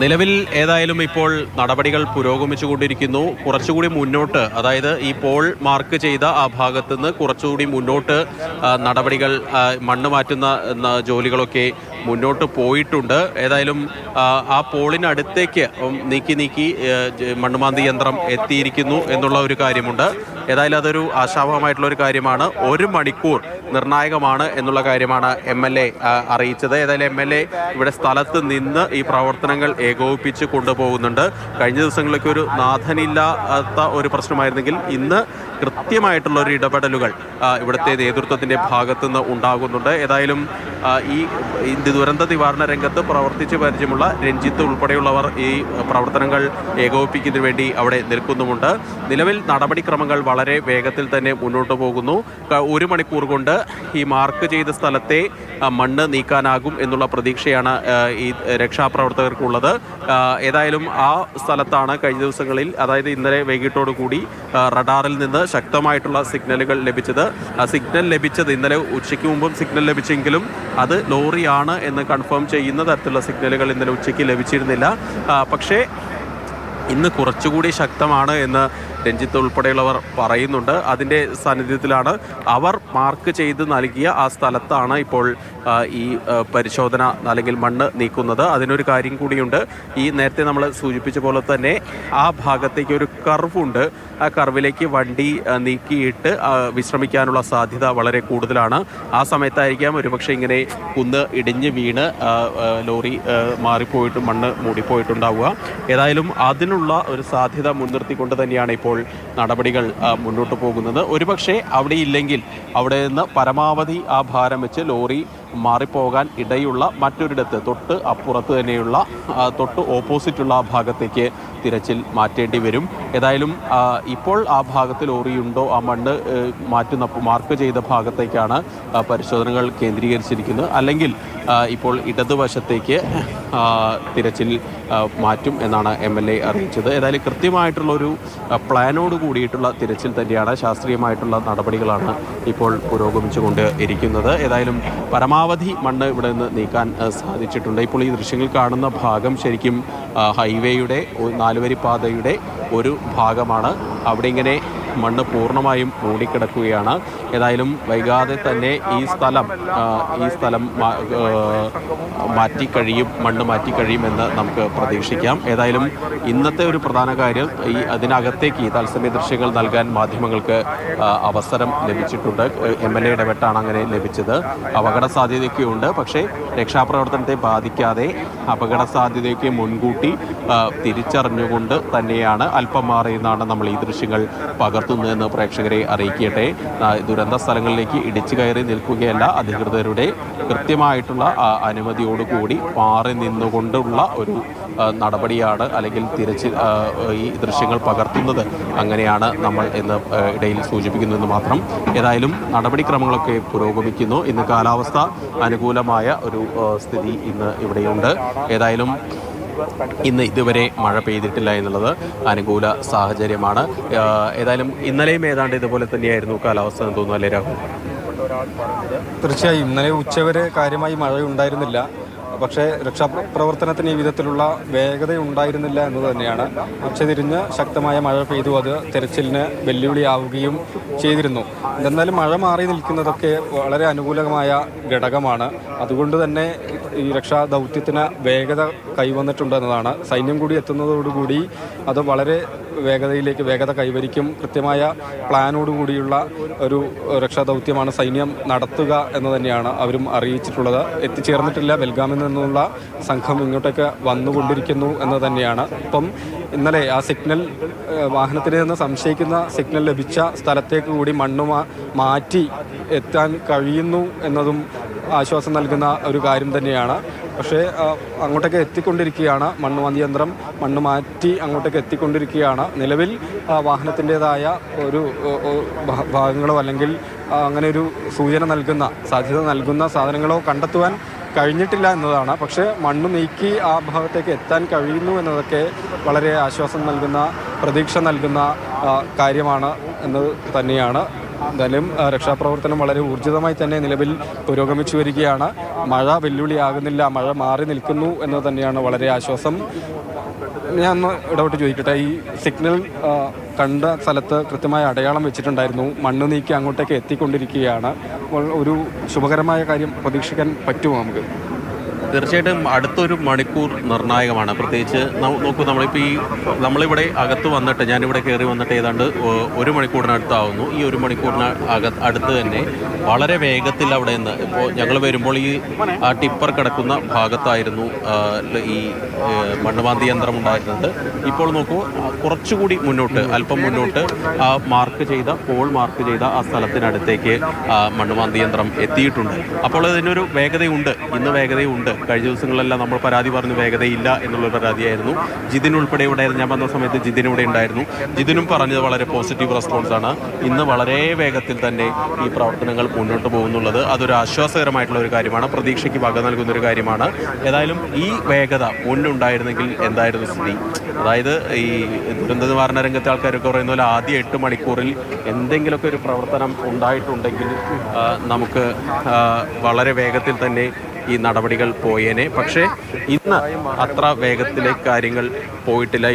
നിലവിൽ ഏതായാലും ഇപ്പോൾ നടപടികൾ പുരോഗമിച്ചുകൊണ്ടിരിക്കുന്നു. കുറച്ചുകൂടി മുന്നോട്ട്, അതായത് ഈ പോൾ മാർക്ക് ചെയ്ത ആ ഭാഗത്തു നിന്ന് കുറച്ചുകൂടി മുന്നോട്ട് നടപടികൾ, മണ്ണ് മാറ്റുന്ന ജോലികളൊക്കെ മുന്നോട്ട് പോയിട്ടുണ്ട്. ഏതായാലും ആ പോളിനടുത്തേക്ക് നീക്കി മണ്ണുമാന്തി യന്ത്രം എത്തിയിരിക്കുന്നു എന്നുള്ള ഒരു കാര്യമുണ്ട്. ഏതായാലും അതൊരു ആശാവഹമായിട്ടുള്ള ഒരു കാര്യമാണ്. 1 മണിക്കൂർ നിർണായകമാണ് എന്നുള്ള കാര്യമാണ് MLA അറിയിച്ചത്. ഏതായാലും MLA ഇവിടെ സ്ഥലത്ത് നിന്ന് ഈ പ്രവർത്തനങ്ങൾ ഏകോപിപ്പിച്ച് കൊണ്ടുപോകുന്നുണ്ട്. കഴിഞ്ഞ ദിവസങ്ങളിലൊക്കെ ഒരു നാഥനില്ലാത്ത ഒരു പ്രശ്നമായിരുന്നെങ്കിൽ ഇന്ന് കൃത്യമായിട്ടുള്ള ഒരു ഇടപെടലുകൾ ഇവിടുത്തെ നേതൃത്വത്തിൻ്റെ ഭാഗത്തുനിന്ന് ഉണ്ടാകുന്നുണ്ട്. ഏതായാലും ഈ ദുരന്ത നിവാരണ രംഗത്ത് പ്രവർത്തിച്ച് പരിചയമുള്ള രഞ്ജിത്ത് ഉൾപ്പെടെയുള്ളവർ ഈ പ്രവർത്തനങ്ങൾ ഏകോപിപ്പിക്കുന്നതിന് വേണ്ടി അവിടെ നിൽക്കുന്നുമുണ്ട്. നിലവിൽ നടപടിക്രമങ്ങൾ വളരെ വേഗത്തിൽ തന്നെ മുന്നോട്ട് പോകുന്നു. 1 മണിക്കൂർ കൊണ്ട് ഈ മാർക്ക് ചെയ്ത സ്ഥലത്തെ മണ്ണ് നീക്കാനാകും എന്നുള്ള പ്രതീക്ഷയാണ് ഈ രക്ഷാപ്രവർത്തകർക്കുള്ളത്. ഏതായാലും ആ സ്ഥലത്താണ് കഴിഞ്ഞ ദിവസങ്ങളിൽ, അതായത് ഇന്നലെ വൈകിട്ടോടു കൂടി റഡാറിൽ നിന്ന് ശക്തമായിട്ടുള്ള സിഗ്നലുകൾ ലഭിച്ചത്. ആ സിഗ്നൽ ലഭിച്ചത് ഇന്നലെ ഉച്ചയ്ക്ക് മുമ്പും സിഗ്നൽ ലഭിച്ചെങ്കിലും അത് ലോറിയാണ് എന്ന് കൺഫേം ചെയ്യുന്ന തരത്തിലുള്ള സിഗ്നലുകൾ ഇന്നലെ ഉച്ചയ്ക്ക് ലഭിച്ചിരുന്നില്ല. പക്ഷേ ഇന്ന് കുറച്ചുകൂടി ശക്തമാണ് എന്ന് രഞ്ജിത്ത് ഉൾപ്പെടെയുള്ളവർ പറയുന്നുണ്ട്. അതിൻ്റെ സാന്നിധ്യത്തിലാണ് അവർ മാർക്ക് ചെയ്ത് നൽകിയ ആ സ്ഥലത്താണ് ഇപ്പോൾ ഈ പരിശോധന അല്ലെങ്കിൽ മണ്ണ് നീക്കുന്നത്. അതിനൊരു കാര്യം കൂടിയുണ്ട്. ഈ നേരത്തെ നമ്മൾ സൂചിപ്പിച്ച പോലെ തന്നെ ആ ഭാഗത്തേക്ക് ഒരു കർവുണ്ട്. ആ കർവിലേക്ക് വണ്ടി നീക്കിയിട്ട് വിശ്രമിക്കാനുള്ള സാധ്യത വളരെ കൂടുതലാണ്. ആ സമയത്തായിരിക്കാം ഒരുപക്ഷെ ഇങ്ങനെ കുന്ന് ഇടിഞ്ഞ് വീണ് ലോറി മാറിപ്പോയിട്ട് മണ്ണ് മൂടിപ്പോയിട്ടുണ്ടാവുക. ഏതായാലും അതിനുള്ള ഒരു സാധ്യത മുൻനിർത്തിക്കൊണ്ട് തന്നെയാണ് ഇപ്പോൾ നടപടികൾ മുന്നോട്ട് പോകുന്നത്. ഒരുപക്ഷെ അവിടെ ഇല്ലെങ്കിൽ അവിടെ നിന്ന് പരമാവധി ആ ഭാരം വെച്ച് ലോറി മാറിപ്പോകാൻ ഇടയുള്ള മറ്റൊരിടത്ത് തൊട്ട് അപ്പുറത്ത് തന്നെയുള്ള തൊട്ട് ഓപ്പോസിറ്റുള്ള ആ ഭാഗത്തേക്ക് തിരച്ചിൽ മാറ്റേണ്ടി വരും. ഏതായാലും ഇപ്പോൾ ആ ഭാഗത്ത് ലോറിയുണ്ടോ, ആ മണ്ണ് മാർക്ക് ചെയ്ത ഭാഗത്തേക്കാണ് പരിശോധനകൾ കേന്ദ്രീകരിച്ചിരിക്കുന്നത്. അല്ലെങ്കിൽ ഇപ്പോൾ ഇടതുവശത്തേക്ക് തിരച്ചിൽ മാറ്റും എന്നാണ് MLA അറിയിച്ചത്. ഏതായാലും കൃത്യമായിട്ടുള്ളൊരു പ്ലാനോട് കൂടിയിട്ടുള്ള തിരച്ചിൽ തന്നെയാണ്, ശാസ്ത്രീയമായിട്ടുള്ള നടപടികളാണ് ഇപ്പോൾ പുരോഗമിച്ചുകൊണ്ട് ഇരിക്കുന്നത്. ഏതായാലും പരമാവധി മണ്ണ് ഇവിടെ നിന്ന് നീക്കാൻ സാധിച്ചിട്ടുണ്ട്. ഇപ്പോൾ ഈ ദൃശ്യങ്ങൾ കാണുന്ന ഭാഗം ശരിക്കും ഹൈവേയുടെ 4 വരി പാതയുടെ ഒരു ഭാഗമാണ്. അവിടെ ഇങ്ങനെ മണ്ണ് പൂർണ്ണമായും മൂടിക്കിടക്കുകയാണ്. ഏതായാലും വൈകാതെ തന്നെ ഈ സ്ഥലം മാറ്റിക്കഴിയും, മണ്ണ് മാറ്റിക്കഴിയുമെന്ന് നമുക്ക് പ്രതീക്ഷിക്കാം. ഏതായാലും ഇന്നത്തെ ഒരു പ്രധാന കാര്യം, അതിനകത്തേക്ക് ഈ തത്സമയ ദൃശ്യങ്ങൾ നൽകാൻ മാധ്യമങ്ങൾക്ക് അവസരം ലഭിച്ചിട്ടുണ്ട്. MLA ഇടപെട്ടാണ് അങ്ങനെ ലഭിച്ചത്. അപകട സാധ്യതയൊക്കെയുണ്ട്, പക്ഷേ രക്ഷാപ്രവർത്തനത്തെ ബാധിക്കാതെ അപകട സാധ്യതയൊക്കെ മുൻകൂട്ടി തിരിച്ചറിഞ്ഞുകൊണ്ട് തന്നെയാണ് അല്പം മാറിയെന്നാണ് നമ്മൾ ഈ ദൃശ്യങ്ങൾ പകർത്തുന്നതെന്ന് പ്രേക്ഷകരെ അറിയിക്കട്ടെ. ദുരന്ത സ്ഥലങ്ങളിലേക്ക് ഇടിച്ചു കയറി നിൽക്കുകയല്ല, അധികൃതരുടെ കൃത്യമായിട്ടുള്ള അനുമതിയോടുകൂടി മാറി നിന്നുകൊണ്ടുള്ള ഒരു നടപടിയാണ്, അല്ലെങ്കിൽ ഈ ദൃശ്യങ്ങൾ പകർത്തുന്നത് അങ്ങനെയാണ് നമ്മൾ എന്ന് ഇടയിൽ സൂചിപ്പിക്കുന്നതെന്ന് മാത്രം. ഏതായാലും നടപടിക്രമങ്ങളൊക്കെ പുരോഗമിക്കുന്നു. ഇന്ന് കാലാവസ്ഥ അനുകൂലമായ ഒരു സ്ഥിതി ഇന്ന് ഇവിടെയുണ്ട്. ഏതായാലും ഇന്ന് ഇതുവരെ മഴ പെയ്തിട്ടില്ല എന്നുള്ളത് അനുകൂല സാഹചര്യമാണ്. ഏതായാലും ഇന്നലെയും ഏതാണ്ട് ഇതുപോലെ തന്നെയായിരുന്നു കാലാവസ്ഥ എന്ന് തോന്നുന്നു, അല്ലേ രാഹുൽ? തീർച്ചയായും ഇന്നലെ ഉച്ചവരെ കാര്യമായി മഴയുണ്ടായിരുന്നില്ല. പക്ഷേ രക്ഷാപ്രവർത്തനത്തിന് ഈ വിധത്തിലുള്ള വേഗത ഉണ്ടായിരുന്നില്ല എന്നത് തന്നെയാണ്. ഉച്ചതിരിഞ്ഞ് ശക്തമായ മഴ പെയ്തു. അത് തെരച്ചിലിന് വെല്ലുവിളിയാവുകയും ചെയ്തിരുന്നു. എന്നാലും മഴ മാറി നിൽക്കുന്നതൊക്കെ വളരെ അനുകൂലമായ ഘടകമാണ്. അതുകൊണ്ട് തന്നെ ഈ രക്ഷാ ദൗത്യത്തിന് വേഗത കൈവന്നിട്ടുണ്ട് എന്നതാണ്. സൈന്യം കൂടി എത്തുന്നതോടുകൂടി അത് വളരെ വേഗത കൈവരിക്കും. കൃത്യമായ പ്ലാനോടുകൂടിയുള്ള ഒരു രക്ഷാദൗത്യമാണ് സൈന്യം നടത്തുക എന്ന് തന്നെയാണ് അവരും അറിയിച്ചിട്ടുള്ളത്. എത്തിച്ചേർന്നിട്ടില്ല. ബെൽഗാമിൽ നിന്നുള്ള സംഘം ഇങ്ങോട്ടേക്ക് വന്നുകൊണ്ടിരിക്കുന്നു എന്ന് തന്നെയാണ്. ഇപ്പം ഇന്നലെ ആ സിഗ്നൽ, വാഹനത്തിൽ നിന്ന് സംശയിക്കുന്ന സിഗ്നൽ ലഭിച്ച സ്ഥലത്തേക്ക് കൂടി മണ്ണ് മാറ്റി എത്താൻ കഴിയുന്നു എന്നതും ആശ്വാസം നൽകുന്ന ഒരു കാര്യം തന്നെയാണ്. പക്ഷേ അങ്ങോട്ടേക്ക് എത്തിക്കൊണ്ടിരിക്കുകയാണ്. മണ്ണുമാന്തി യന്ത്രം മണ്ണ് മാറ്റി അങ്ങോട്ടേക്ക് എത്തിക്കൊണ്ടിരിക്കുകയാണ്. നിലവിൽ വാഹനത്തിൻ്റെതായ ഒരു ഭാഗങ്ങളോ അല്ലെങ്കിൽ അങ്ങനെ ഒരു സാധ്യത നൽകുന്ന സാധനങ്ങളോ കണ്ടെത്തുവാൻ കഴിഞ്ഞിട്ടില്ല എന്നതാണ്. പക്ഷേ മണ്ണ് നീക്കി ആ ഭാഗത്തേക്ക് എത്താൻ കഴിയുന്നു എന്നതൊക്കെ വളരെ ആശ്വാസം നൽകുന്ന, പ്രതീക്ഷ നൽകുന്ന കാര്യമാണ് എന്നത് തന്നെയാണ്. എന്തായാലും രക്ഷാപ്രവർത്തനം വളരെ ഊർജിതമായി തന്നെ നിലവിൽ പുരോഗമിച്ചു വരികയാണ്. മഴ വെല്ലുവിളിയാകുന്നില്ല, മഴ മാറി നിൽക്കുന്നു എന്ന് തന്നെയാണ് വളരെ ആശ്വാസം. ഞാൻ ഒന്ന് ഇടപെട്ട് ചോദിക്കട്ടെ, ഈ സിഗ്നൽ കണ്ട സ്ഥലത്ത് കൃത്യമായ അടയാളം വെച്ചിട്ടുണ്ടായിരുന്നു, മണ്ണ് നീക്കി അങ്ങോട്ടേക്ക് എത്തിക്കൊണ്ടിരിക്കുകയാണ്. അപ്പോൾ ഒരു ശുഭകരമായ കാര്യം പ്രതീക്ഷിക്കാൻ പറ്റുമോ നമുക്ക്? തീർച്ചയായിട്ടും അടുത്തൊരു മണിക്കൂർ നിർണായകമാണ്. പ്രത്യേകിച്ച് നോക്കൂ, നമ്മളിവിടെ അകത്ത് വന്നിട്ട്, ഞാനിവിടെ കയറി വന്നിട്ട് ഏതാണ്ട് 1 മണിക്കൂറിനടുത്താവുന്നു. ഈ 1 മണിക്കൂറിന് അടുത്ത് തന്നെ വളരെ വേഗത്തിൽ അവിടെ നിന്ന് ഇപ്പോൾ ഞങ്ങൾ വരുമ്പോൾ ഈ ടിപ്പർ കിടക്കുന്ന ഭാഗത്തായിരുന്നു ഈ മണ്ണുമാന്തി യന്ത്രം ഉണ്ടായിരുന്നത്. ഇപ്പോൾ നോക്കൂ, കുറച്ചുകൂടി മുന്നോട്ട്, അല്പം മുന്നോട്ട് പോൾ മാർക്ക് ചെയ്ത ആ സ്ഥലത്തിനടുത്തേക്ക് മണ്ണുമാന്തി യന്ത്രം എത്തിയിട്ടുണ്ട്. അപ്പോൾ ഇതിനൊരു വേഗതയുണ്ട്, ഇന്ന് വേഗതയുണ്ട്. കഴിഞ്ഞ ദിവസങ്ങളിലെല്ലാം നമ്മൾ പരാതി പറഞ്ഞു വേഗതയില്ല എന്നുള്ള പരാതിയായിരുന്നു. ജിതിൻ ഉൾപ്പെടെ ഇവിടെ ആയിരുന്നു. ഞാൻ വന്ന സമയത്ത് ജിതിൻ ഇവിടെ ഉണ്ടായിരുന്നു. ജിതിനും പറഞ്ഞത് വളരെ പോസിറ്റീവ് റെസ്പോൺസാണ്. ഇന്ന് വളരെ വേഗത്തിൽ തന്നെ ഈ പ്രവർത്തനങ്ങൾ മുന്നോട്ട് പോകുന്നുള്ളത് അതൊരു ആശ്വാസകരമായിട്ടുള്ള ഒരു കാര്യമാണ്, പ്രതീക്ഷയ്ക്ക് വക നൽകുന്നൊരു കാര്യമാണ്. ഏതായാലും ഈ വേഗത മുന്നുണ്ടായിരുന്നെങ്കിൽ എന്തായിരുന്നു സ്ഥിതി? അതായത് ഈ ദുരന്ത നിവാരണ രംഗത്തെ ആൾക്കാരൊക്കെ പറയുന്ന പോലെ ആദ്യ 8 മണിക്കൂറിൽ എന്തെങ്കിലുമൊക്കെ ഒരു പ്രവർത്തനം ഉണ്ടായിട്ടുണ്ടെങ്കിൽ നമുക്ക് വളരെ വേഗത്തിൽ തന്നെ ഈ നടപടികൾ പോയേനെ. പക്ഷേ ഇന്ന് അത്ര വേഗത്തിലേക്ക് കാര്യങ്ങൾ പോയിട്ടില്ല.